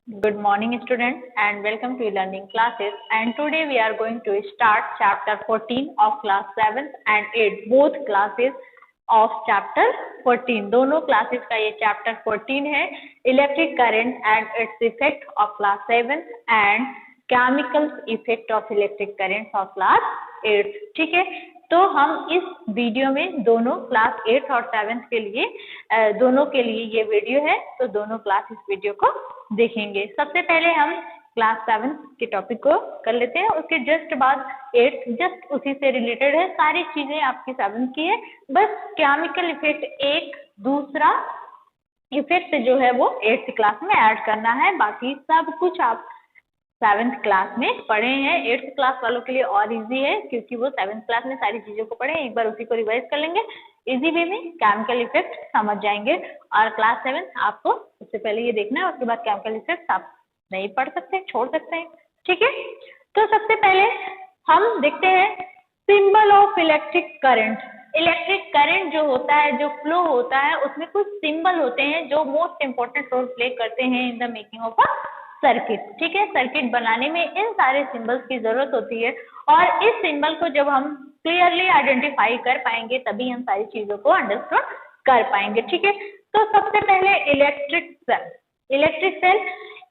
Good morning, students, and welcome to learning classes. And today we are going to start chapter 14 of class 7th and 8th, both classes of chapter 14. दोनों classes का ये chapter 14 है, electric current and its effect of class 7th and chemical effect of electric current of class 8th. ठीक है, तो हम इस video में दोनों क्लास 8th और 7th के लिए दोनों के लिए ये वीडियो है, तो दोनों क्लास इस वीडियो को देखेंगे। सबसे पहले हम क्लास 7th के टॉपिक को कर लेते हैं, उसके जस्ट बाद 8th जस्ट उसी से रिलेटेड है, सारी चीजें आपकी 7th की है, बस केमिकल इफेक्ट एक दूसरा इफेक्ट जो है वो 8th क्लास में ऐड करना है, बाकी सब कुछ आप 7th क्लास में पढ़े हैं। 8th क्लास वालों के लिए और इजी है क्योंकि वो 7th क्लास में सारी चीजों को पढ़े, एक बार उसी को रिवाइज कर लेंगे, इजी वे में केमिकल इफेक्ट समझ जाएंगे। और क्लास 7 आपको उससे पहले ये देखना है, उसके बाद केमिकल इफेक्ट आप नहीं पढ़ सकते, छोड़ सकते हैं, ठीक है। तो सबसे पहले हम देखते हैं symbol of electric current. Electric current जो होता है, जो फ्लो होता है, उसमें कुछ सिंबल होते हैं जो मोस्ट इंपॉर्टेंट रोल प्ले करते हैं in the making of a circuit. ठीक है, सर्किट बनाने में इन सारे सिंबल्स की जरूरत होती है और इस सिंबल को जब हम क्लियरली आइडेंटिफाई कर पाएंगे तभी हम सारी चीजों को अंडरस्टैंड कर पाएंगे। ठीक है, तो सबसे पहले इलेक्ट्रिक सेल। इलेक्ट्रिक सेल,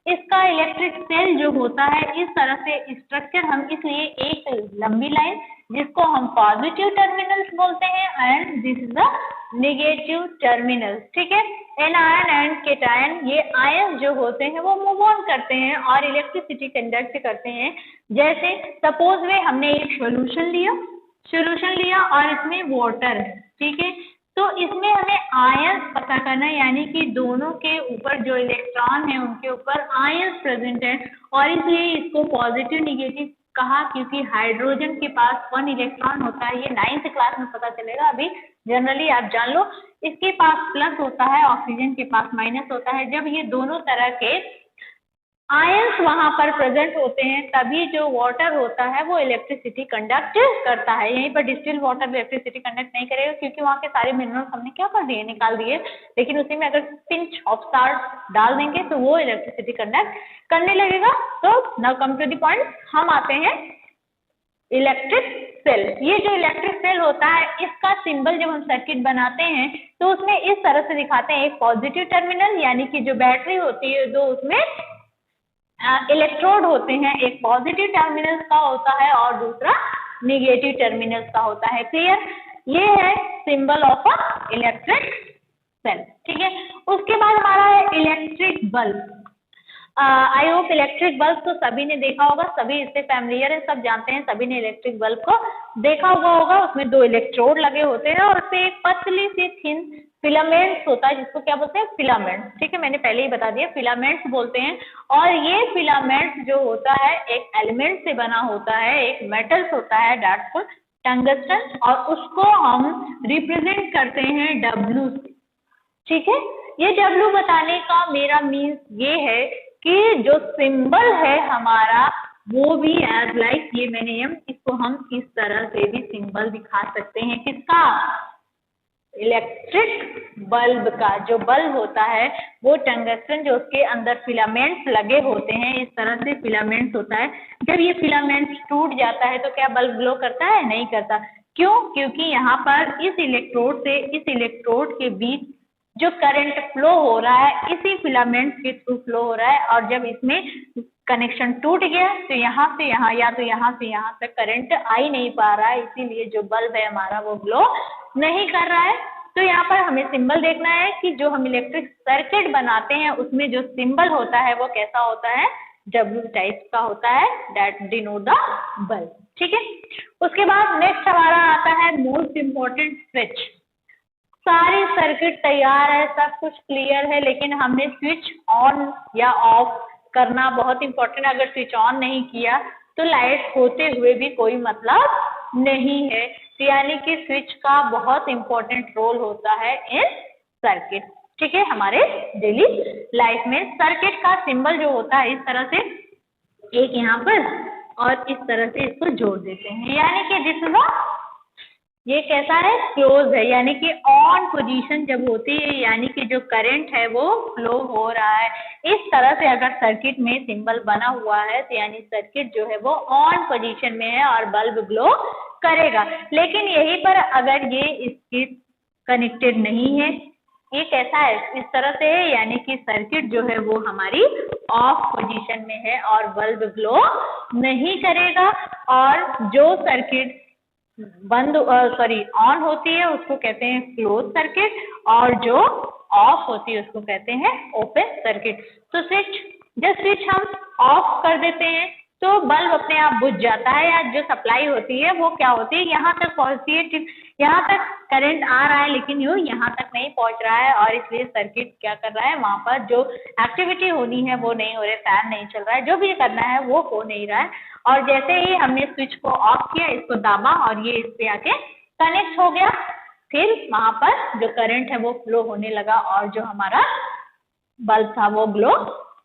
इसका इलेक्ट्रिक सेल जो होता है इस तरह से स्ट्रक्चर, हम इसलिए एक लंबी लाइन जिसको हम पॉजिटिव टर्मिनल्स बोलते हैं and this is the negative terminals. ठीक है, एनायन एंड केटायन, ये आयन जो होते हैं वो मूव ऑन करते हैं और इलेक्ट्रिसिटी कंडक्ट करते हैं। जैसे सपोज में हमने एक सोल्यूशन लिया और इसमें वाटर है, ठीक है, तो इसमें हमें आयंस पता करना है, यानी कि दोनों के ऊपर जो इलेक्ट्रॉन है उनके ऊपर आयंस प्रेजेंट है और इसलिए इसको पॉजिटिव निगेटिव कहा क्योंकि हाइड्रोजन के पास 1 इलेक्ट्रॉन होता है। ये 9th क्लास में पता चलेगा, अभी जनरली आप जान लो। इसके पास प्लस होता है, ऑक्सीजन के पास माइनस होता है। जब ये दोनों तरह के आयंस वहां पर प्रेजेंट होते हैं तभी जो वाटर होता है वो इलेक्ट्रिसिटी कंडक्ट करता है। यहीं पर डिस्टिल वाटर इलेक्ट्रिसिटी कंडक्ट नहीं करेगा क्योंकि वहां के सारे मिनरल्स हमने क्या कर दिए, निकाल दिए, लेकिन उसी में अगर पिंच ऑफ साल्ट डाल देंगे तो वो इलेक्ट्रिसिटी कंडक्ट करने लगेगा। तो now come to the point, हम आते हैं इलेक्ट्रिक सेल। ये जो इलेक्ट्रिक सेल होता है इसका सिंबल जब हम सर्किट बनाते हैं तो उसमें इस तरह से दिखाते हैं, एक पॉजिटिव टर्मिनल यानी कि जो बैटरी होती है दो उसमें इलेक्ट्रोड होते हैं, एक पॉजिटिव टर्मिनल का होता है और दूसरा निगेटिव टर्मिनल का होता है। क्लियर, ये है symbol of a electric cell. ठीक है, उसके बाद हमारा है electric bulb. I hope electric bulb तो सभी ने देखा होगा, सभी इससे फैमिलियर है, सब जानते हैं, सभी ने इलेक्ट्रिक बल्ब को देखा होगा। उसमें 2 इलेक्ट्रोड लगे होते हैं और उससे एक पतली सी थिन फिलामेंट्स होता है जिसको क्या बोलते हैं, फिलामेंट्स। ठीक है, मैंने पहले ही बता दिया, फिलामेंट्स बोलते हैं। और ये फिलामेंट्स जो होता है एक एलिमेंट से बना होता है, एक मेटल्स होता है दैट्स टंगस्टन, और उसको हम रिप्रेजेंट करते हैं W से। ठीक है, ये W बताने का मेरा मीन्स ये है कि जो सिंबल है हमारा वो भी एज लाइक ये मैंने इसको हम इस तरह से भी सिंबल दिखा सकते हैं, किसका, इलेक्ट्रिक बल्ब का। जो बल्ब होता है वो टंगस्टन, जो उसके अंदर फिलामेंट्स लगे होते हैं, इस तरह से फिलामेंट्स होता है। जब ये फिलामेंट्स टूट जाता है तो क्या बल्ब ग्लो करता है, नहीं करता। क्यों, क्योंकि यहाँ पर इस इलेक्ट्रोड से इस इलेक्ट्रोड के बीच जो करंट फ्लो हो रहा है इसी फिलामेंट्स के थ्रू फ्लो हो रहा है, और जब इसमें कनेक्शन टूट गया तो यहाँ से यहाँ या तो यहाँ से यहाँ तक करंट आ ही नहीं पा रहा है, इसीलिए जो बल्ब है हमारा वो ग्लो नहीं कर रहा है। तो यहाँ पर हमें सिंबल देखना है कि जो हम इलेक्ट्रिक सर्किट बनाते हैं उसमें जो सिंबल होता है वो कैसा होता है, W टाइप का होता है, दैट डिनोट द बल्ब। ठीक है, उसके बाद नेक्स्ट हमारा आता है मोस्ट इम्पोर्टेंट स्विच। सारी सर्किट तैयार है, सब कुछ क्लियर है, लेकिन हमने स्विच ऑन या ऑफ करना बहुत इंपॉर्टेंट है। अगर स्विच ऑन नहीं किया तो लाइट होते हुए भी कोई मतलब नहीं है, यानी कि स्विच का बहुत इंपॉर्टेंट रोल होता है इन सर्किट। ठीक है, हमारे डेली लाइफ में सर्किट का सिंबल जो होता है इस तरह से, एक यहाँ पर और इस तरह से इसको जोड़ देते हैं, यानी कि दिस इज अ ये कैसा है, क्लोज है, यानी कि ऑन पोजीशन जब होती है, यानी कि जो करंट है वो फ्लो हो रहा है। इस तरह से अगर सर्किट में सिंबल बना हुआ है तो यानी सर्किट जो है वो ऑन पोजीशन में है और बल्ब ग्लो करेगा। लेकिन यहीं पर अगर ये इसके कनेक्टेड नहीं है, ये कैसा है, इस तरह से है, यानी कि सर्किट जो है वो हमारी ऑफ पोजीशन में है और बल्ब ग्लो नहीं करेगा। और जो सर्किट बंद ऑन होती है उसको कहते हैं क्लोज सर्किट, और जो ऑफ होती है उसको कहते हैं ओपन सर्किट। तो जब स्विच हम ऑफ कर देते हैं तो बल्ब अपने आप बुझ जाता है, या जो सप्लाई होती है वो क्या होती है, यहाँ तक पहुंचती है, यहाँ तक करंट आ रहा है लेकिन यो यहाँ तक नहीं पहुंच रहा है, और इसलिए सर्किट क्या कर रहा है, वहां पर जो एक्टिविटी होनी है वो नहीं हो रही, फैन नहीं चल रहा है, जो भी करना है वो हो नहीं रहा है। और जैसे ही हमने स्विच को ऑफ किया, इसको दाबा और ये इस पे आके कनेक्ट हो गया, फिर वहां पर जो करंट है वो फ्लो होने लगा और जो हमारा बल्ब था वो ग्लो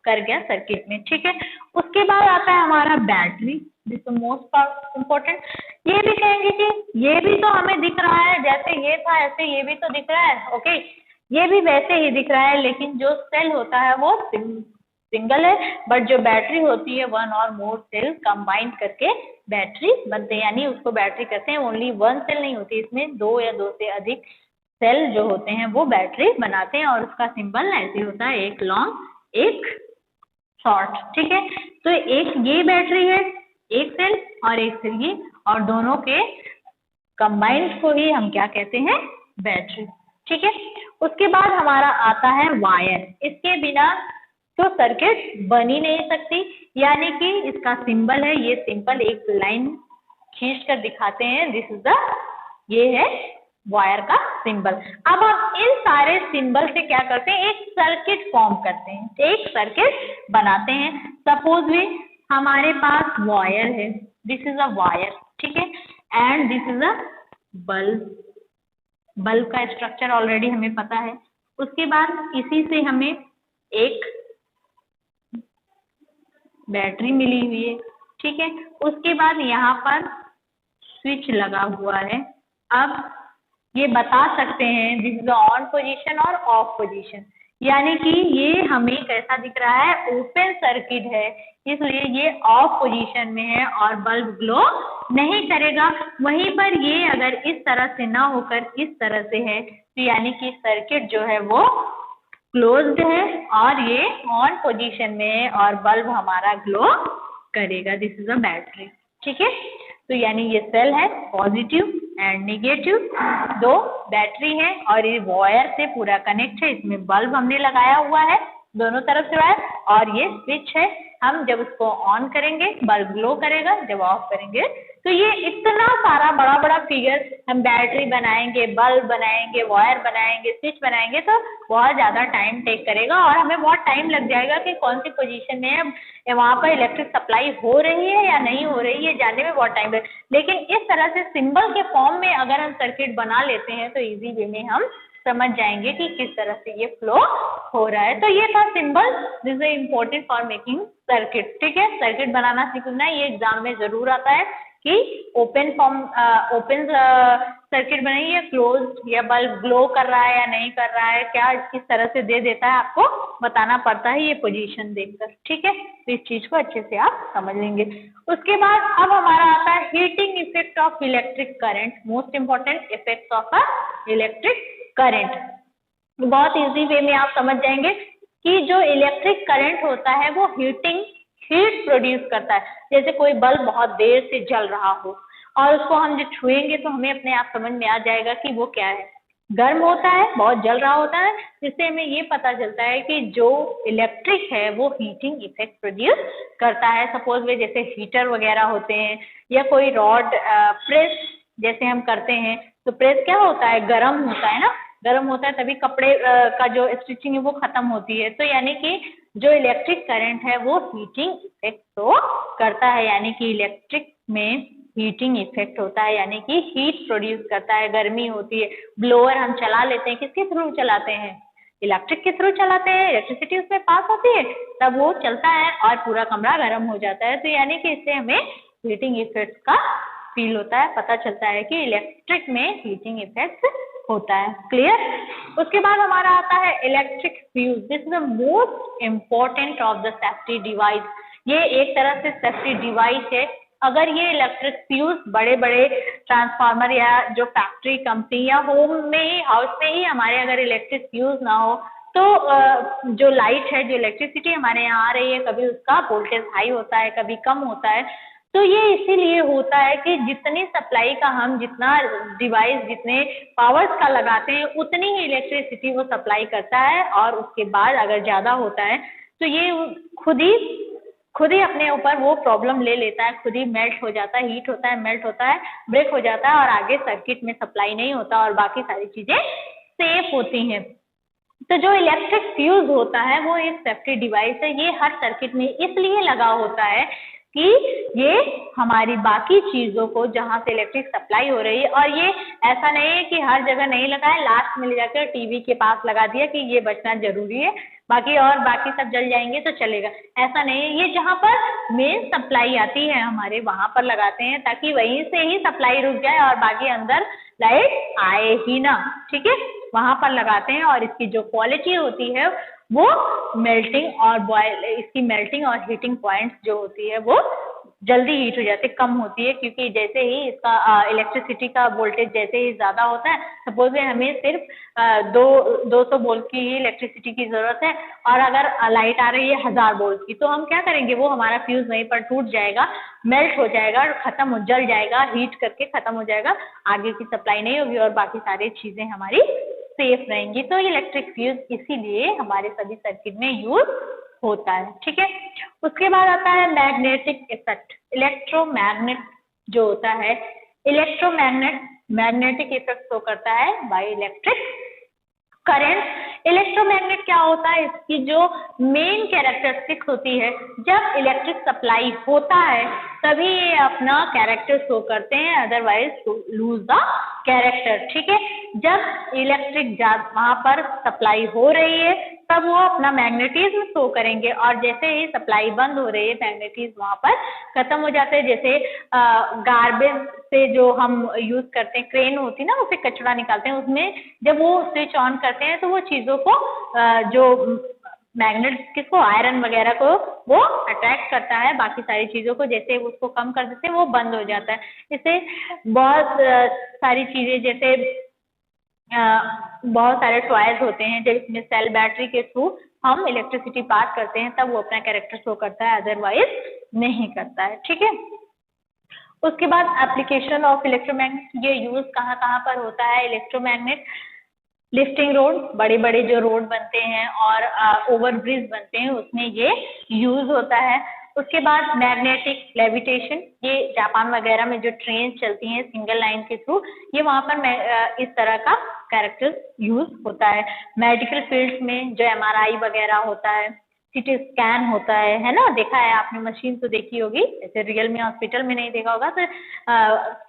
कर गया सर्किट में। ठीक है, उसके बाद आता है हमारा बैटरी, दिस मोस्ट इम्पोर्टेंट। ये भी कहेंगे कि ये भी तो हमें दिख रहा है, जैसे ये था ऐसे ये भी तो दिख रहा है, ओके, ये भी वैसे ही दिख रहा है, लेकिन जो सेल होता है वो सिंगल है, बट जो बैटरी होती है वन और मोर सेल कंबाइन करके बैटरी बनते हैं, यानी उसको बैटरी कहते हैं। ओनली वन सेल नहीं होती, इसमें दो या दो से अधिक सेल जो होते हैं वो बैटरी बनाते हैं, और उसका सिंबल ऐसे होता है, एक लॉन्ग एक शॉर्ट। ठीक है, तो एक ये बैटरी है, एक सेल और एक सेल ये, और दोनों के कंबाइंड को ही हम क्या कहते हैं, बैटरी। ठीक है, उसके बाद हमारा आता है वायर। इसके बिना तो सर्किट बन ही नहीं सकती, यानी कि इसका सिंबल है, ये सिंपल एक लाइन खींच कर दिखाते हैं, दिस इज द, ये है वायर का सिंबल। अब हम इन सारे सिंबल से क्या करते हैं, एक सर्किट फॉर्म करते हैं, एक सर्किट बनाते हैं। सपोज भी हमारे पास वायर है, दिस इज अ वायर, ठीक है, and this is a bulb. Bulb का स्ट्रक्चर ऑलरेडी हमें पता है। उसके बाद इसी से हमें एक बैटरी मिली हुई है। ठीक है, उसके बाद यहाँ पर स्विच लगा हुआ है। अब ये बता सकते हैं दिस इज ऑन पोजीशन और ऑफ पोजीशन, यानी कि ये हमें कैसा दिख रहा है, ओपन सर्किट है, इसलिए ये ऑफ पोजीशन में है और बल्ब ग्लो नहीं करेगा। वहीं पर ये अगर इस तरह से ना होकर इस तरह से है तो यानी कि सर्किट जो है वो क्लोज्ड है और ये ऑन पोजीशन में है और बल्ब हमारा ग्लो करेगा, दिस इज अ बैटरी। ठीक है, तो यानी ये सेल है, पॉजिटिव एंड नेगेटिव, दो बैटरी है और ये वायर से पूरा कनेक्ट है, इसमें बल्ब हमने लगाया हुआ है दोनों तरफ से वायर, और ये स्विच है, हम जब उसको ऑन करेंगे बल्ब ग्लो करेगा, जब ऑफ करेंगे तो ये इतना सारा बड़ा बड़ा फिगर, हम बैटरी बनाएंगे, बल्ब बनाएंगे, वायर बनाएंगे, स्विच बनाएंगे, तो बहुत ज्यादा टाइम टेक करेगा और हमें बहुत टाइम लग जाएगा कि कौन सी पोजीशन में है, वहां पर इलेक्ट्रिक सप्लाई हो रही है या नहीं हो रही है, जानने में बहुत टाइम लगेगा। लेकिन इस तरह से सिंबल के फॉर्म में अगर हम सर्किट बना लेते हैं तो इजी वे में हम समझ जाएंगे कि किस तरह से ये फ्लो हो रहा है। तो ये था symbol, this is important for making circuit. ठीक है, सर्किट बनाना सीखना, ये एग्जाम में जरूर आता है कि ओपन सर्किट बनाइए, क्लोज या बल्ब ग्लो कर रहा है या नहीं कर रहा है, क्या किस तरह से दे देता है, आपको बताना पड़ता है ये पोजीशन देखकर। ठीक है, तो इस चीज को अच्छे से आप समझ लेंगे। उसके बाद अब हमारा आता है heating effect of electric current, most important effect of a electric current. बहुत इजी वे में आप समझ जाएंगे कि जो इलेक्ट्रिक करंट होता है वो हीट प्रोड्यूस करता है। जैसे कोई बल्ब बहुत देर से जल रहा हो और उसको हम जब छुएंगे तो हमें अपने आप समझ में आ जाएगा कि वो क्या है, गर्म होता है, बहुत जल रहा होता है, जिससे हमें ये पता चलता है कि जो इलेक्ट्रिक है वो हीटिंग इफेक्ट प्रोड्यूस करता है। सपोज वे जैसे हीटर वगैरह होते हैं या कोई रॉड प्रेस जैसे हम करते हैं, तो प्रेस क्या होता है, गर्म होता है ना, गर्म होता है तभी कपड़े का जो स्टिचिंग है वो खत्म होती है। तो यानी कि जो इलेक्ट्रिक करंट है वो हीटिंग इफेक्ट तो करता है, यानी कि इलेक्ट्रिक में हीटिंग इफेक्ट होता है, यानी कि हीट प्रोड्यूस करता है, गर्मी होती है। ब्लोअर हम चला लेते हैं, किसके थ्रू चलाते हैं, इलेक्ट्रिक के थ्रू चलाते हैं, इलेक्ट्रिसिटी उसमें पास होती है तब वो चलता है और पूरा कमरा गर्म हो जाता है। तो यानी कि इससे हमें हीटिंग इफेक्ट का फील होता है, पता चलता है कि इलेक्ट्रिक में हीटिंग इफेक्ट होता है। क्लियर? उसके बाद हमारा आता है electric fuse. This is the most important of the safety device. ये एक तरह से सेफ्टी डिवाइस है। अगर ये इलेक्ट्रिक फ्यूज बड़े बड़े ट्रांसफार्मर या जो फैक्ट्री कंपनी या होम में ही हाउस में ही हमारे अगर इलेक्ट्रिक फ्यूज ना हो तो जो लाइट है, जो इलेक्ट्रिसिटी हमारे यहाँ आ रही है, कभी उसका वोल्टेज हाई होता है, कभी कम होता है। तो ये इसीलिए होता है कि जितनी सप्लाई का हम जितना डिवाइस जितने पावर्स का लगाते हैं उतनी ही इलेक्ट्रिसिटी वो सप्लाई करता है, और उसके बाद अगर ज़्यादा होता है तो ये खुद ही अपने ऊपर वो प्रॉब्लम ले लेता है, खुद ही मेल्ट हो जाता है, हीट होता है, मेल्ट होता है, ब्रेक हो जाता है और आगे सर्किट में सप्लाई नहीं होता और बाकी सारी चीज़ें सेफ होती हैं। तो जो इलेक्ट्रिक फ्यूज होता है वो एक सेफ्टी डिवाइस है। ये हर सर्किट में इसलिए लगा होता है कि ये हमारी बाकी चीज़ों को जहाँ से इलेक्ट्रिक सप्लाई हो रही है, और ये ऐसा नहीं है कि हर जगह नहीं लगा है, लास्ट में ले जाकर टीवी के पास लगा दिया कि ये बचना जरूरी है, बाकी सब जल जाएंगे तो चलेगा, ऐसा नहीं है। ये जहाँ पर मेन सप्लाई आती है हमारे वहाँ पर लगाते हैं ताकि वहीं से ही सप्लाई रुक जाए और बाकी अंदर लाइट आए ही ना। ठीक है, वहाँ पर लगाते हैं और इसकी जो क्वालिटी होती है वो मेल्टिंग और बॉयल, इसकी मेल्टिंग और हीटिंग पॉइंट्स जो होती है वो जल्दी हीट हो जाती है, कम होती है, क्योंकि जैसे ही इसका इलेक्ट्रिसिटी का वोल्टेज जैसे ही ज़्यादा होता है, सपोज हमें सिर्फ 200 वोल्ट की ही इलेक्ट्रिसिटी की ज़रूरत है और अगर लाइट आ रही है 1000 वोल्ट की, तो हम क्या करेंगे, वो हमारा फ्यूज़ वहीं पर टूट जाएगा, मेल्ट हो जाएगा और ख़त्म हो, जल जाएगा, हीट करके ख़त्म हो जाएगा, आगे की सप्लाई नहीं होगी और बाकी सारी चीज़ें हमारी सेफ रहेंगी। तो इलेक्ट्रिक फ्यूज इसीलिए हमारे सभी सर्किट में यूज होता है। ठीक है, उसके बाद आता है मैग्नेटिक इफेक्ट। इलेक्ट्रोमैग्नेट जो होता है, मैग्नेटिक इफेक्ट शो करता है बाय इलेक्ट्रिक करंट। इलेक्ट्रोमैग्नेट क्या होता है, इसकी जो मेन कैरेक्टरिस्टिक्स होती है, जब इलेक्ट्रिक सप्लाई होता है तभी ये अपना कैरेक्टर शो करते हैं, अदरवाइज लूज द कैरेक्टर। ठीक है, जब इलेक्ट्रिक वहां पर सप्लाई हो रही है तब वो अपना मैग्नेटिज्म शो करेंगे, और जैसे ही सप्लाई बंद हो रही है मैग्नेटिज्म वहां पर खत्म हो जाते हैं। जैसे गार्बेज से जो हम यूज करते हैं, क्रेन होती है ना, उसे कचरा निकालते हैं, उसमें जब वो स्विच ऑन करते हैं तो वो चीजों को जो मैग्नेट किसको, आयरन वगैरह को वो अट्रैक्ट करता है, बाकी सारी चीजों को जैसे उसको कम कर देते हैं वो बंद हो जाता है। इससे बहुत सारी चीजें, जैसे बहुत सारे टॉयज होते हैं, जब इसमें सेल बैटरी के थ्रू हम इलेक्ट्रिसिटी पास करते हैं तब वो अपना कैरेक्टर शो करता है, अदरवाइज नहीं करता है। ठीक है, उसके बाद एप्लीकेशन ऑफ इलेक्ट्रोमैग्नेट, ये यूज कहाँ कहाँ पर होता है इलेक्ट्रोमैग्नेट। लिफ्टिंग रोड, बड़े बड़े जो रोड बनते हैं और ओवर ब्रिज बनते हैं उसमें ये यूज होता है। उसके बाद मैग्नेटिक लेविटेशन, ये जापान वगैरह में जो ट्रेन चलती हैं सिंगल लाइन के थ्रू, ये वहाँ पर इस तरह का कैरेक्टर यूज होता है। मेडिकल फील्ड में जो MRI वगैरह होता है, सीटी स्कैन होता है ना, देखा है आपने, मशीन तो देखी होगी, जैसे रियल में हॉस्पिटल में नहीं देखा होगा तो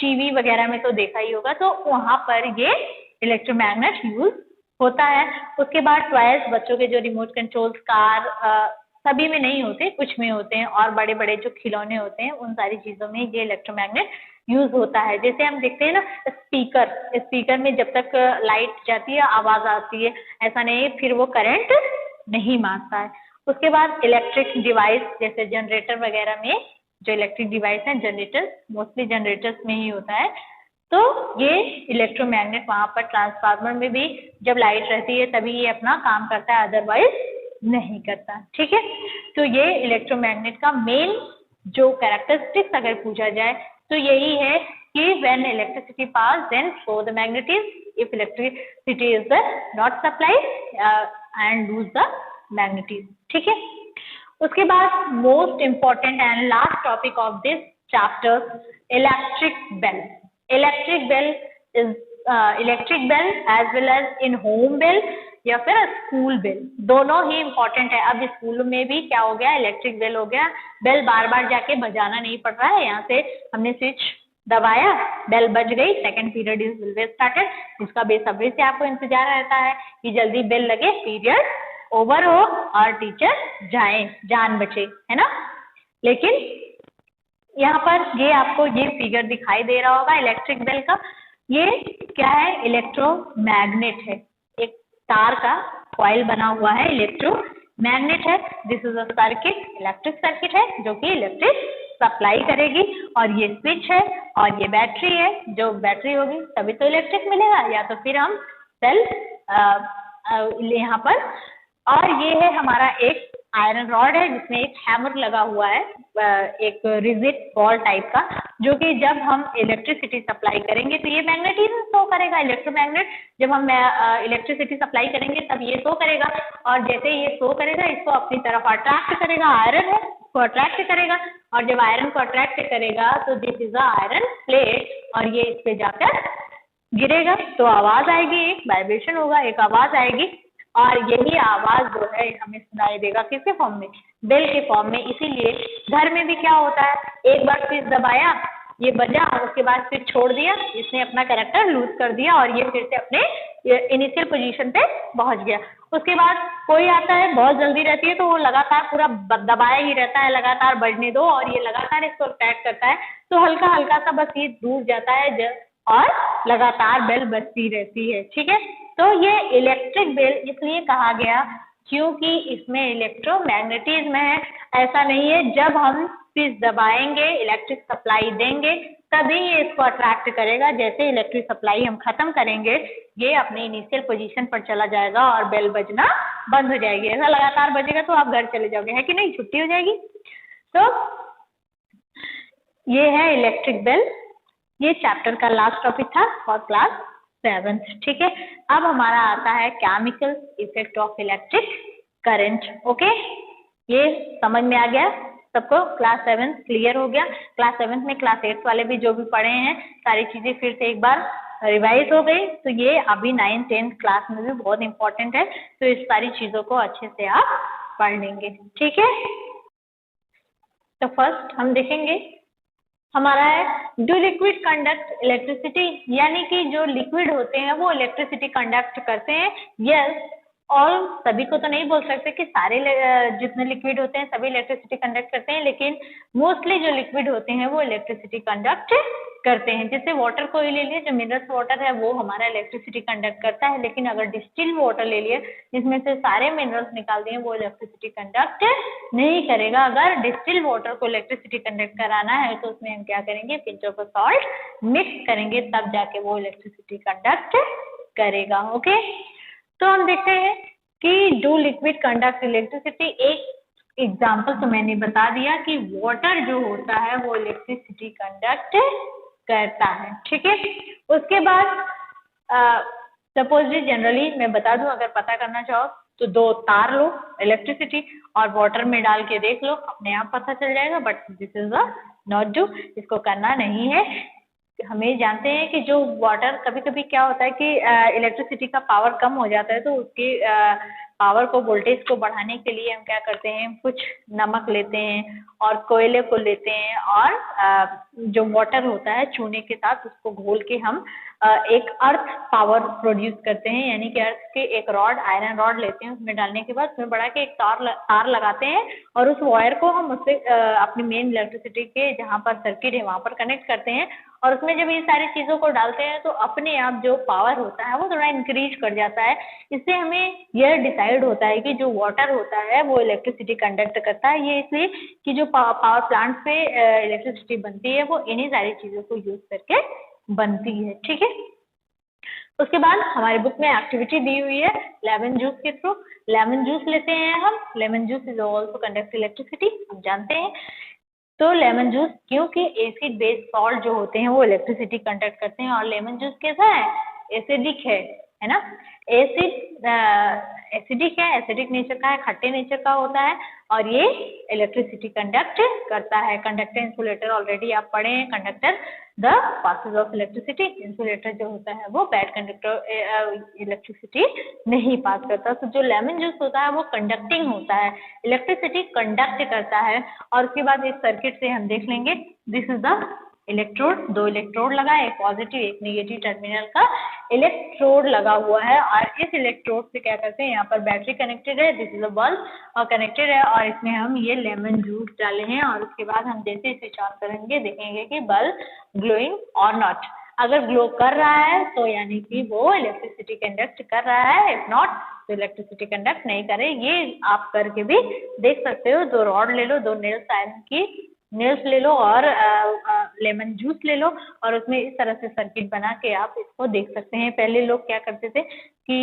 टीवी वगैरह में तो देखा ही होगा, तो वहाँ पर ये इलेक्ट्रोमैग्नेट यूज होता है। उसके बाद टॉयज, बच्चों के जो रिमोट कंट्रोल कार, सभी में नहीं होते, कुछ में होते हैं, और बड़े बड़े जो खिलौने होते हैं उन सारी चीज़ों में ये इलेक्ट्रोमैग्नेट यूज होता है। जैसे हम देखते हैं ना, स्पीकर में जब तक लाइट जाती है आवाज़ आती है, ऐसा नहीं है, फिर वो करंट नहीं मारता है। उसके बाद इलेक्ट्रिक डिवाइस, जैसे जनरेटर वगैरह में, जो इलेक्ट्रिक डिवाइस है, जनरेटर मोस्टली जनरेटर्स में ही होता है, तो ये इलेक्ट्रोमैग्नेट वहाँ पर ट्रांसफार्मर में भी जब लाइट रहती है तभी ये अपना काम करता है, अदरवाइज नहीं करता। ठीक है, तो ये इलेक्ट्रोमैग्नेट का मेन जो कैरेक्टरिस्टिक्स अगर पूछा जाए तो यही है कि when electricity pass then flow the magnetism, if electricity is not supplied and lose the magnetism. ठीक है, उसके बाद most important and last topic of this chapter, electric bell. Electric bell as well as in home bell या फिर school bell, दोनों ही important है। अब school में भी क्या हो गया, इलेक्ट्रिक बेल हो गया, बेल बार बार जाके बजाना नहीं पड़ रहा है, यहाँ से हमने स्विच दबाया, बेल बज गई, second period is will be started, इसका बेसब्री से आपको इंतजार रहता है कि जल्दी बेल लगे, पीरियड ओवर हो और टीचर जाए, जान बचे, है ना। लेकिन यहाँ पर ये आपको ये फिगर दिखाई दे रहा होगा इलेक्ट्रिक बेल का। ये क्या है? इलेक्ट्रोमैग्नेट है, एक तार का कॉइल बना हुआ है, इलेक्ट्रोमैग्नेट है। This is a circuit, electric circuit है जो कि इलेक्ट्रिक सप्लाई करेगी। और ये स्विच है और ये बैटरी है, जो बैटरी होगी तभी तो इलेक्ट्रिक मिलेगा, या तो फिर हम सेल यहाँ पर। और ये है हमारा एक आयरन रॉड है जिसमें एक हैमर लगा हुआ है, एक रिजिड बॉल टाइप का, जो कि जब हम इलेक्ट्रिसिटी सप्लाई करेंगे तो ये मैग्नेटिज्म शो करेगा। इलेक्ट्रोमैग्नेट जब हम इलेक्ट्रिसिटी सप्लाई करेंगे तब ये शो करेगा, और जैसे ये शो करेगा इसको अपनी तरफ अट्रैक्ट करेगा। आयरन है, इसको अट्रैक्ट करेगा, और जब आयरन को अट्रैक्ट करेगा तो this is a iron plate, और ये इस पे जाकर गिरेगा तो आवाज आएगी, एक वाइब्रेशन होगा, एक आवाज आएगी। और यही आवाज जो है हमें सुनाई देगा किसके फॉर्म में? बेल के फॉर्म में। इसीलिए घर में भी क्या होता है, एक बार स्विच दबाया, ये बजा, उसके बाद फिर छोड़ दिया, इसने अपना कैरेक्टर लूज कर दिया और ये फिर से अपने इनिशियल पोजीशन पे पहुंच गया। उसके बाद कोई आता है, बहुत जल्दी रहती है, तो वो लगातार पूरा दबाया ही रहता है, लगातार बजने दो, और ये लगातार इसको अटैक करता है, तो हल्का हल्का सा बस ये दूर जाता है और लगातार बेल बजती रहती है। ठीक है, तो ये इलेक्ट्रिक बेल इसलिए कहा गया क्योंकि इसमें इलेक्ट्रोमैग्नेटिज्म है। ऐसा नहीं है जब हम स्विच दबाएंगे, इलेक्ट्रिक सप्लाई देंगे, तभी ये इसको अट्रैक्ट करेगा। जैसे इलेक्ट्रिक सप्लाई हम खत्म करेंगे, ये अपने इनिशियल पोजीशन पर चला जाएगा और बेल बजना बंद हो जाएगी। ऐसा लगातार बजेगा तो आप घर चले जाओगे, है कि नहीं? छुट्टी हो जाएगी। तो ये है इलेक्ट्रिक बेल। ये चैप्टर का लास्ट टॉपिक था फॉर क्लास 7th। ठीक है, अब हमारा आता है chemical effect of electric current. Okay, ये समझ में आ गया सबको? क्लास 7 क्लियर हो गया। क्लास 7 में क्लास 8 वाले भी जो भी पढ़े हैं सारी चीजें फिर से एक बार रिवाइज हो गई, तो ये अभी 9th 10th क्लास में भी बहुत इंपॉर्टेंट है, तो इस सारी चीजों को अच्छे से आप पढ़ लेंगे। ठीक है, तो फर्स्ट हम देखेंगे हमारा है डू लिक्विड कंडक्ट इलेक्ट्रिसिटी, यानी कि जो लिक्विड होते हैं वो इलेक्ट्रिसिटी कंडक्ट करते हैं। यस, और सभी को तो नहीं बोल सकते कि सारे जितने लिक्विड होते हैं सभी इलेक्ट्रिसिटी कंडक्ट करते हैं, लेकिन मोस्टली जो लिक्विड होते हैं वो इलेक्ट्रिसिटी कंडक्ट करते हैं। जैसे वाटर को ही ले लिए, जो मिनरल्स वाटर है वो हमारा इलेक्ट्रिसिटी कंडक्ट करता है, लेकिन अगर डिस्टिल वाटर ले लिए जिसमें से सारे मिनरल्स निकाल दिए, वो इलेक्ट्रिसिटी कंडक्ट नहीं करेगा। अगर डिस्टिल वाटर को इलेक्ट्रिसिटी कंडक्ट कराना है तो उसमें हम क्या करेंगे? पिंच ऑफ सॉल्ट मिक्स करेंगे, तब जाके वो इलेक्ट्रिसिटी कंडक्ट करेगा। ओके, तो हम देखते हैं कि डू लिक्विड कंडक्ट इलेक्ट्रिसिटी। एक एग्जाम्पल तो मैंने बता दिया कि वाटर जो होता है वो इलेक्ट्रिसिटी कंडक्ट करता है। ठीक है, उसके बाद सपोजली जनरली मैं बता दूं, अगर पता करना चाहो तो दो तार लो इलेक्ट्रिसिटी और वाटर में डाल के देख लो, अपने आप पता चल जाएगा। But this is a not do, इसको करना नहीं है। हमें जानते हैं कि जो वाटर, कभी कभी क्या होता है कि इलेक्ट्रिसिटी का पावर कम हो जाता है, तो उसके पावर को, वोल्टेज को बढ़ाने के लिए हम क्या करते हैं? कुछ नमक लेते हैं और कोयले को लेते हैं, और जो वाटर होता है छूने के साथ उसको घोल के हम एक अर्थ पावर प्रोड्यूस करते हैं, यानी कि अर्थ के एक रॉड, आयरन रॉड लेते हैं, उसमें डालने के बाद उसमें बढ़ा के एक तार लगाते हैं, और उस वायर को हम उससे अपनी मेन इलेक्ट्रिसिटी के जहाँ पर सर्किट है वहां पर कनेक्ट करते हैं, और उसमें जब ये सारी चीजों को डालते हैं तो अपने आप जो पावर होता है वो थोड़ा इंक्रीज कर जाता है। इससे हमें यह डिसाइड होता है कि जो वाटर होता है वो इलेक्ट्रिसिटी कंडक्ट करता है। ये इसलिए कि जो पावर प्लांट पे इलेक्ट्रिसिटी बनती है वो इन्हीं सारी चीजों को यूज करके बनती है। ठीक है, उसके बाद हमारे बुक में एक्टिविटी दी हुई है लेमन जूस के थ्रू। लेमन जूस लेते हैं हम, lemon juice is also conduct electricity, हम जानते हैं। तो लेमन जूस, क्योंकि एसिड बेस सॉल्ट जो होते हैं वो इलेक्ट्रिसिटी कंडक्ट करते हैं, और लेमन जूस कैसा है? एसिडिक है ना? एसिड एसिडिक है, एसिडिक नेचर का है, खट्टे नेचर का होता है, और ये इलेक्ट्रिसिटी कंडक्ट करता है। कंडक्टर, इंसुलेटर ऑलरेडी आप पढ़े हैं। Conductor the passes of electricity, insulator जो होता है वो बैड कंडक्टर इलेक्ट्रिसिटी नहीं पास करता। तो जो लेमन जूस होता है वो कंडक्टिंग होता है, इलेक्ट्रिसिटी कंडक्ट करता है। और उसके बाद इस सर्किट से हम देख लेंगे, दिस इज द इलेक्ट्रोड, दो इलेक्ट्रोड लगा है, एक पॉजिटिव एक नेगेटिव टर्मिनल का इलेक्ट्रोड लगा हुआ है और इस इलेक्ट्रोड से क्या करते हैं, यहाँ पर बैटरी कनेक्टेड है, दिस इज अ बल्ब और कनेक्टेड है और इसमें हम ये लेमन जूस डाले हैं और उसके बाद हम जैसे ही स्विच ऑन करेंगे देखेंगे कि बल्ब ग्लोइंग और नॉट। अगर ग्लो कर रहा है तो यानी कि वो इलेक्ट्रिसिटी कंडक्ट कर रहा है, इफ नॉट तो इलेक्ट्रिसिटी कंडक्ट नहीं करे। ये आप करके भी देख सकते हो। दो रॉड ले लो, दो नेल्स आयरन की नेल्स ले लो और लेमन जूस ले लो और उसमें इस तरह से सर्किट बना के आप इसको देख सकते हैं। पहले लोग क्या करते थे कि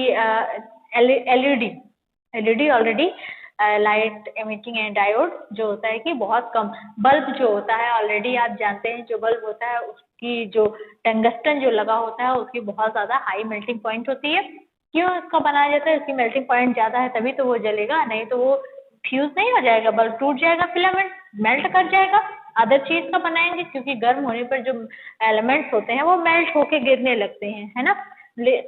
LED already light emitting and diode जो होता है कि बहुत कम, बल्ब जो होता है ऑलरेडी आप जानते हैं, जो बल्ब होता है उसकी जो टंगस्टन जो लगा होता है उसकी बहुत ज़्यादा हाई मेल्टिंग पॉइंट होती है। क्यों इसको बनाया जाता है? इसकी मेल्टिंग पॉइंट ज़्यादा है तभी तो वो जलेगा, नहीं तो वो फ्यूज नहीं हो जाएगा, बल्ब टूट जाएगा, फिलामेंट मेल्ट कर जाएगा। अदर चीज का बनाएंगे क्योंकि गर्म होने पर जो एलिमेंट्स होते हैं वो मेल्ट होके गिरने लगते हैं, है ना।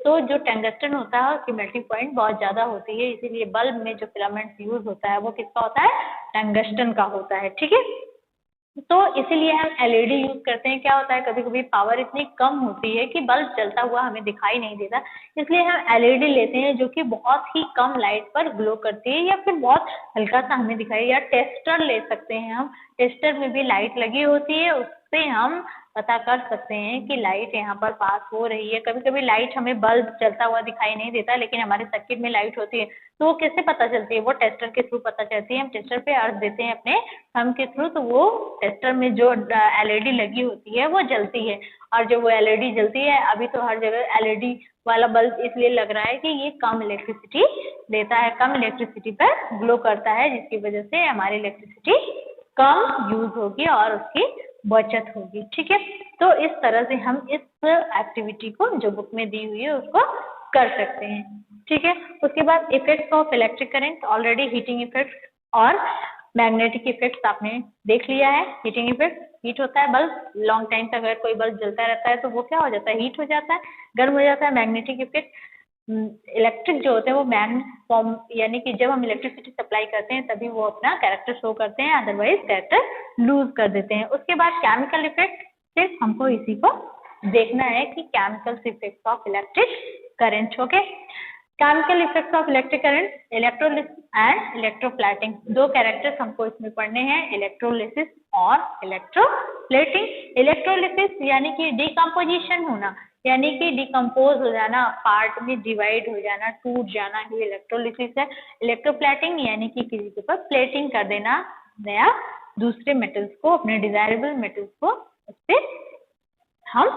तो जो टंगस्टन होता है उसकी मेल्टिंग पॉइंट बहुत ज्यादा होती है, इसीलिए बल्ब में जो फिलामेंट यूज होता है वो किसका होता है? टंगस्टन का होता है, ठीक है। तो इसीलिए हम एलईडी यूज करते हैं। क्या होता है, कभी कभी पावर इतनी कम होती है कि बल्ब जलता हुआ हमें दिखाई नहीं देता, इसलिए हम एलईडी लेते हैं जो कि बहुत ही कम लाइट पर ग्लो करती है या फिर बहुत हल्का सा हमें दिखाई। या टेस्टर ले सकते हैं हम, टेस्टर में भी लाइट लगी होती है, उससे हम पता कर सकते हैं कि लाइट यहाँ पर पास हो रही है। कभी कभी लाइट हमें बल्ब जलता हुआ दिखाई नहीं देता लेकिन हमारे सर्किट में लाइट होती है, तो वो कैसे पता चलती है? वो टेस्टर के थ्रू पता चलती है। हम टेस्टर पे अर्थ देते हैं अपने थंब के थ्रू, तो वो टेस्टर में जो एलईडी लगी होती है वो जलती है। और जब वो एलईडी जलती है, अभी तो हर जगह एलईडी वाला बल्ब इसलिए लग रहा है कि ये कम इलेक्ट्रिसिटी देता है, कम इलेक्ट्रिसिटी पर ग्लो करता है, जिसकी वजह से हमारी इलेक्ट्रिसिटी कम यूज होगी और उसकी बचत होगी, ठीक है। तो इस तरह से हम इस एक्टिविटी को जो बुक में दी हुई है उसको कर सकते हैं, ठीक है। उसके बाद effects of electric current, already heating effects और मैग्नेटिक इफेक्ट्स आपने देख लिया है। हीटिंग इफेक्ट, हीट होता है बल्ब, लॉन्ग टाइम तक अगर कोई बल्ब जलता रहता है तो वो क्या हो जाता है? हीट हो जाता है, गर्म हो जाता है। मैग्नेटिक इफेक्ट, इलेक्ट्रिक जो होते हैं वो मैग्नेट फॉर्म, यानी कि जब हम इलेक्ट्रिसिटी सप्लाई करते हैं तभी वो अपना कैरेक्टर शो करते हैं, अदरवाइज कैरेक्टर लूज कर देते हैं। उसके बाद केमिकल इफेक्ट, सिर्फ हमको इसी को देखना है कि chemical effect of electric current, okay. Chemical effects of electric current, electrolysis and electroplating, दो कैरेक्टर्स हमको इसमें पढ़ने हैं, इलेक्ट्रोलिसिस और इलेक्ट्रोप्लेटिंग। इलेक्ट्रोलिसिस यानी कि डिकम्पोजिशन होना, यानी कि डिकम्पोज हो जाना, पार्ट में डिवाइड हो जाना, टूट जाना, ये इलेक्ट्रोलिसिस है। इलेक्ट्रोप्लेटिंग यानी कि किसी के ऊपर प्लेटिंग कर देना, नया दूसरे मेटल्स को, अपने डिजायरेबल मेटल्स को उससे हम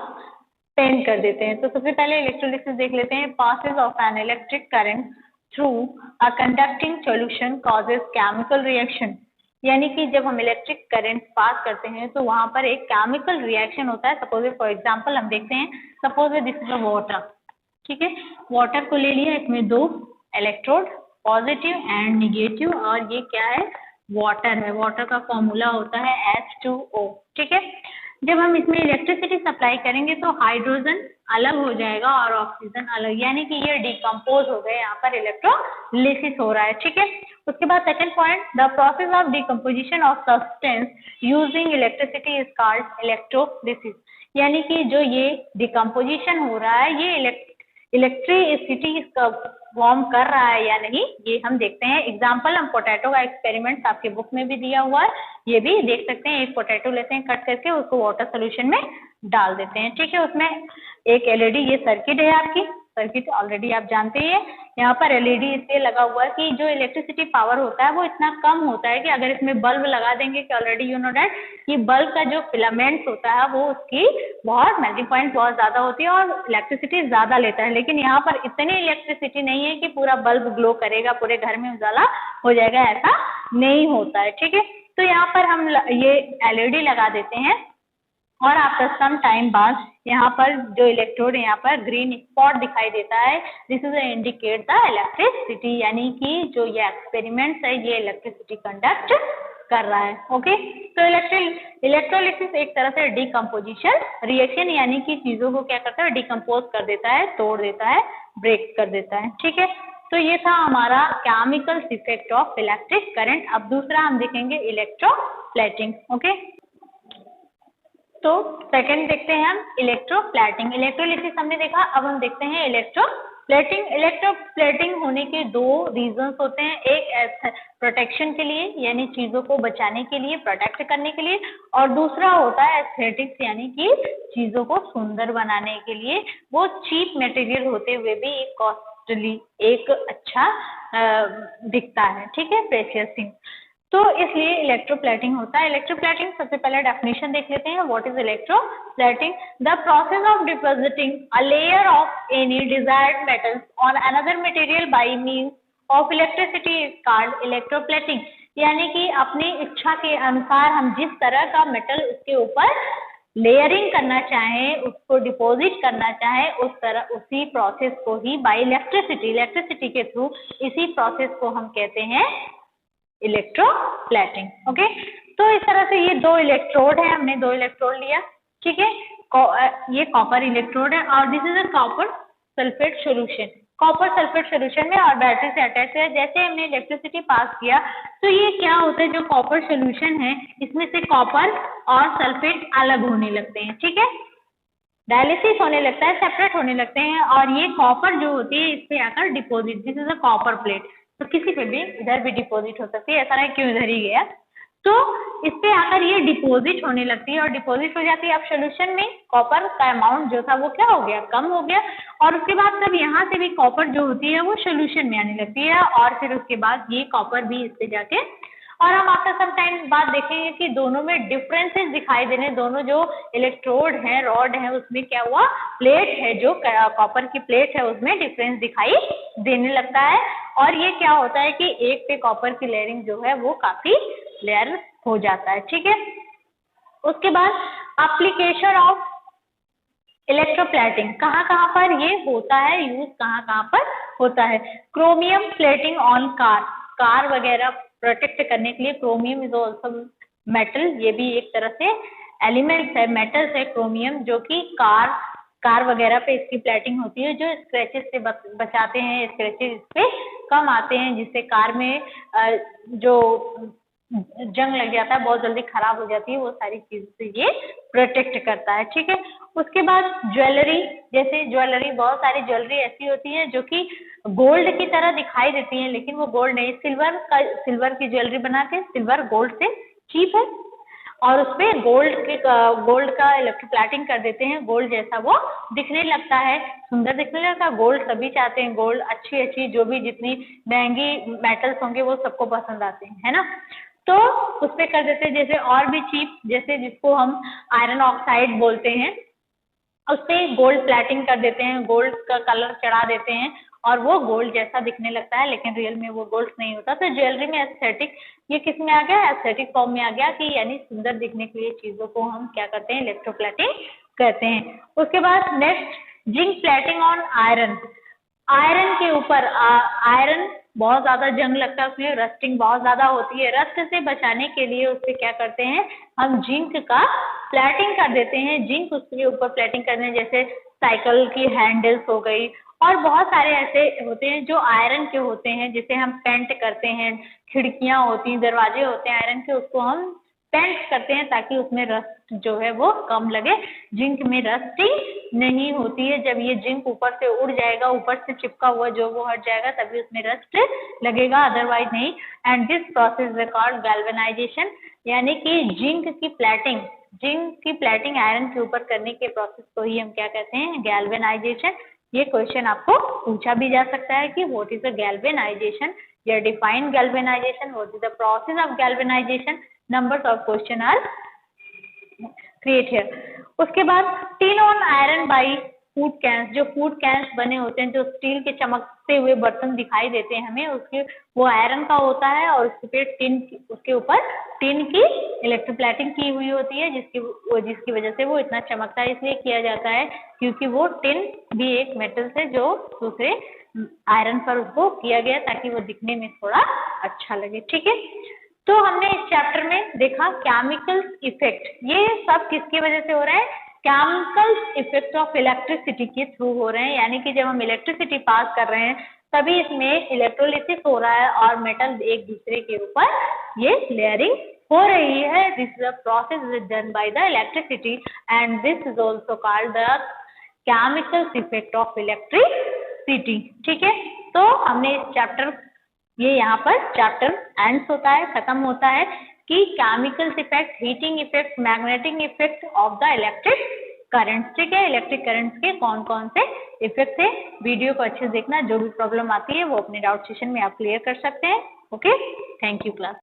पेंट कर देते हैं। तो सबसे पहले इलेक्ट्रोलिसिस देख लेते हैं। Passes of an electric current through a conducting solution causes chemical reaction, यानी कि जब हम इलेक्ट्रिक करंट पास करते हैं तो वहां पर एक केमिकल रिएक्शन होता है। सपोज फॉर एग्जांपल हम देखते हैं, suppose this is a water, ठीक है। वाटर को ले लिया, इसमें दो इलेक्ट्रोड पॉजिटिव एंड निगेटिव, और ये क्या है? वाटर है। वाटर का फॉर्मूला होता है H2O, ठीक है। जब हम इसमें इलेक्ट्रिसिटी सप्लाई करेंगे तो हाइड्रोजन अलग हो जाएगा और ऑक्सीजन अलग, यानी कि ये डिकम्पोज हो गए, यहाँ पर इलेक्ट्रोलिसिस हो रहा है, ठीक है। उसके बाद second point, the process of decomposition of substance using electricity is called electrolysis, यानी कि जो ये डिकम्पोजिशन हो रहा है ये इलेक्ट्रिसिटी फॉर्म कर रहा है या नहीं, ये हम देखते हैं। एग्जाम्पल, हम पोटैटो का एक्सपेरिमेंट आपके बुक में भी दिया हुआ है, ये भी देख सकते हैं। एक पोटैटो लेते हैं, कट करके उसको वाटर सोल्यूशन में डाल देते हैं, ठीक है। उसमें एक एलईडी, ये सर्किट है आपकी, सर्किट ऑलरेडी आप जानते ही है। यहाँ पर एलईडी इसलिए लगा हुआ है कि जो इलेक्ट्रिसिटी पावर होता है वो इतना कम होता है कि अगर इसमें बल्ब लगा देंगे, कि ऑलरेडी यू नो दैट कि बल्ब का जो फिलामेंट होता है वो उसकी बहुत मेल्टिंग पॉइंट बहुत ज्यादा होती है और इलेक्ट्रिसिटी ज्यादा लेता है। लेकिन यहाँ पर इतनी इलेक्ट्रिसिटी नहीं है कि पूरा बल्ब ग्लो करेगा, पूरे घर में उजाला हो जाएगा, ऐसा नहीं होता है, ठीक है। तो यहाँ पर हम ये एलईडी लगा देते हैं और आफ्टर सम टाइम बाद यहाँ पर जो इलेक्ट्रोड, यहाँ पर ग्रीन स्पॉट दिखाई देता है, this is indicate the electricity, यानी कि जो ये एक्सपेरिमेंट है ये इलेक्ट्रिसिटी कंडक्ट कर रहा है, ओके। तो इलेक्ट्रोलिसिस एक तरह से डिकम्पोजिशन रिएक्शन, यानी कि चीजों को क्या करता है? डिकम्पोज कर देता है, तोड़ देता है, ब्रेक कर देता है, ठीक है। तो ये था हमारा chemical effect of electric current. अब दूसरा हम देखेंगे इलेक्ट्रोप्लेटिंग, ओके। तो सेकंड देखते हैं हम इलेक्ट्रोप्लेटिंग। इलेक्ट्रोलिसिस हमने देखा, अब हम देखते हैं इलेक्ट्रोप्लेटिंग। इलेक्ट्रोप्लेटिंग होने के दो रीजंस होते हैं, एक प्रोटेक्शन के लिए यानी चीजों को बचाने के लिए, प्रोटेक्ट करने के लिए, और दूसरा होता है एस्थेटिक्स यानी कि चीजों को सुंदर बनाने के लिए। वो चीप मटेरियल होते हुए भी एक कॉस्टली, एक अच्छा दिखता है, ठीक है, प्रेशियस थिंग। तो इसलिए इलेक्ट्रोप्लेटिंग होता है। इलेक्ट्रोप्लेटिंग सबसे पहले डेफिनेशन देख लेते हैं। What is electroplating? The process of depositing a layer of any desired metals on another material by means of electricity is called electroplating. यानी कि अपनी इच्छा के अनुसार हम जिस तरह का मेटल उसके ऊपर लेयरिंग करना चाहें, उसको डिपॉजिट करना चाहें, उसी प्रोसेस को ही बाय इलेक्ट्रिसिटी के थ्रू इसी प्रोसेस को हम कहते हैं इलेक्ट्रोप्लेटिंग। ओके, तो इस तरह से ये दो इलेक्ट्रोड है, हमने दो इलेक्ट्रोड लिया, ठीक है। ये कॉपर इलेक्ट्रोड है और this is a copper sulphate solution. Copper sulphate solution में और बैटरी से अटैच है। जैसे हमने इलेक्ट्रिसिटी पास किया तो ये क्या होता है, जो कॉपर सोल्यूशन है इसमें से कॉपर और सल्फेट अलग होने लगते हैं, ठीक है, डायलिसिस होने लगता है, सेपरेट होने लगते हैं, और ये कॉपर जो होती है इस पे आकर deposit, this is a copper plate, तो किसी पे भी इधर भी डिपॉजिट हो सकती है, ऐसा नहीं क्यों इधर ही गया, तो इस पे आकर ये डिपॉजिट होने लगती है और डिपॉजिट हो जाती है। अब सोल्यूशन में कॉपर का अमाउंट जो था वो क्या हो गया, कम हो गया, और उसके बाद तब यहाँ से भी कॉपर जो होती है वो सोल्यूशन में आने लगती है, और फिर उसके बाद ये कॉपर भी इस पे जाके, और हम आफ्टर सम टाइम बाद देखेंगे कि दोनों में डिफरेंसेस दिखाई देने, दोनों जो इलेक्ट्रोड है, रॉड है, उसमें क्या हुआ, प्लेट है, जो कॉपर की प्लेट है उसमें डिफरेंस दिखाई देने लगता है, और ये क्या होता है कि एक पे कॉपर की लेयरिंग जो है वो काफी लेयर हो जाता है, ठीक है। उसके बाद एप्लीकेशन ऑफ इलेक्ट्रोप्लेटिंग, कहाँ कहाँ पर ये होता है, यूज कहाँ कहाँ पर होता है। क्रोमियम प्लेटिंग ऑन कार वगैरह प्रोटेक्ट करने के लिए, क्रोमियम इज ऑल्सो मेटल, ये भी एक तरह से एलिमेंट्स है, मेटल्स है क्रोमियम, जो कि कार वगैरह पे इसकी प्लेटिंग होती है, जो स्क्रैचेस से बचाते हैं, स्क्रैचेस इस पे कम आते हैं, जिससे कार में जो जंग लग जाता है, बहुत जल्दी खराब हो जाती है, वो सारी चीज से ये प्रोटेक्ट करता है, ठीक है। उसके बाद ज्वेलरी, जैसे ज्वेलरी, बहुत सारी ज्वेलरी ऐसी होती है जो कि गोल्ड की तरह दिखाई देती है, लेकिन वो गोल्ड नहीं, सिल्वर की ज्वेलरी बनाते हैं, सिल्वर गोल्ड से चीप है, और उसपे गोल्ड का इलेक्ट्रोप्लेटिंग कर देते हैं, गोल्ड जैसा वो दिखने लगता है, सुंदर दिखने लगता है। गोल्ड सभी चाहते हैं, गोल्ड अच्छी जो भी जितनी महंगी मेटल्स होंगे वो सबको पसंद आते हैं, है ना, तो उस पे कर देते हैं। जैसे और भी चीप, जैसे जिसको हम आयरन ऑक्साइड बोलते हैं, उस पर गोल्ड प्लेटिंग कर देते हैं, गोल्ड का कलर चढ़ा देते हैं, और वो गोल्ड जैसा दिखने लगता है, लेकिन रियल में वो गोल्ड नहीं होता। तो ज्वेलरी में एस्थेटिक, ये किस में आ गया, एस्थेटिक फॉर्म में आ गया, कि यानी सुंदर दिखने के लिए चीजों को हम क्या करते हैं, इलेक्ट्रोप्लेटिंग करते हैं। उसके बाद next, zinc plating on iron. Iron के ऊपर, आयरन बहुत ज्यादा जंग लगता है, उसमें रस्टिंग बहुत ज्यादा होती है, रस्ट से बचाने के लिए उससे क्या करते हैं, हम जिंक का प्लेटिंग कर देते हैं, जिंक उसके ऊपर प्लेटिंग करते हैं, जैसे साइकिल की हैंडल्स हो गई, और बहुत सारे ऐसे होते हैं जो आयरन के होते हैं, जिसे हम पेंट करते हैं, खिड़कियां होती हैं, दरवाजे होते हैं आयरन के, उसको हम पेंट करते हैं ताकि उसमें रस्ट जो है वो कम लगे। जिंक में रस्टिंग नहीं होती है, जब ये जिंक ऊपर से उड़ जाएगा, ऊपर से चिपका हुआ जो वो हट जाएगा, तभी उसमें रस्ट लगेगा, अदरवाइज नहीं। And this process is called galvanisation, यानी कि जिंक की प्लेटिंग आयरन के ऊपर करने के प्रोसेस को ही हम क्या कहते हैं, गैल्वेनाइजेशन। ये क्वेश्चन आपको पूछा भी जा सकता है कि व्हाट इज अ गैल्वेनाइजेशन, या define galvanization, what is the process of galvanization, numbers of question are create here. उसके बाद tin on iron by food cans, जो फूड कैंस बने होते हैं, जो स्टील के चमकते हुए बर्तन दिखाई देते हैं हमें, उसके वो आयरन का होता है, और उसके ऊपर टिन की इलेक्ट्रोप्लेटिंग की हुई होती है, जिसकी वजह से वो इतना चमकता है। इसलिए किया जाता है क्योंकि वो टिन भी एक मेटल से जो दूसरे आयरन पर उसको किया गया, ताकि वो दिखने में थोड़ा अच्छा लगे, ठीक है। तो हमने इस चैप्टर में देखा केमिकल इफेक्ट, ये सब किसकी वजह से हो रहा है, केमिकल इफेक्ट ऑफ इलेक्ट्रिसिटी के थ्रू हो रहे हैं, यानी कि जब हम इलेक्ट्रिसिटी पास कर रहे हैं तभी इसमें इलेक्ट्रोलिसिस हो रहा है, और मेटल एक दूसरे के ऊपर ये लेयरिंग हो रही है, this is a process is done by the electricity and this is also called the chemical effect of electricity. ठीक है, तो हमने इस चैप्टर, ये यहाँ पर चैप्टर एंड्स होता है, खत्म होता है कि chemical effect, heating effect, magnetic effect of the electric current. ठीक है, इलेक्ट्रिक करंट्स के कौन कौन से इफेक्ट है। वीडियो को अच्छे से देखना, जो भी प्रॉब्लम आती है वो अपने डाउट सेशन में आप क्लियर कर सकते हैं। Okay, thank you class.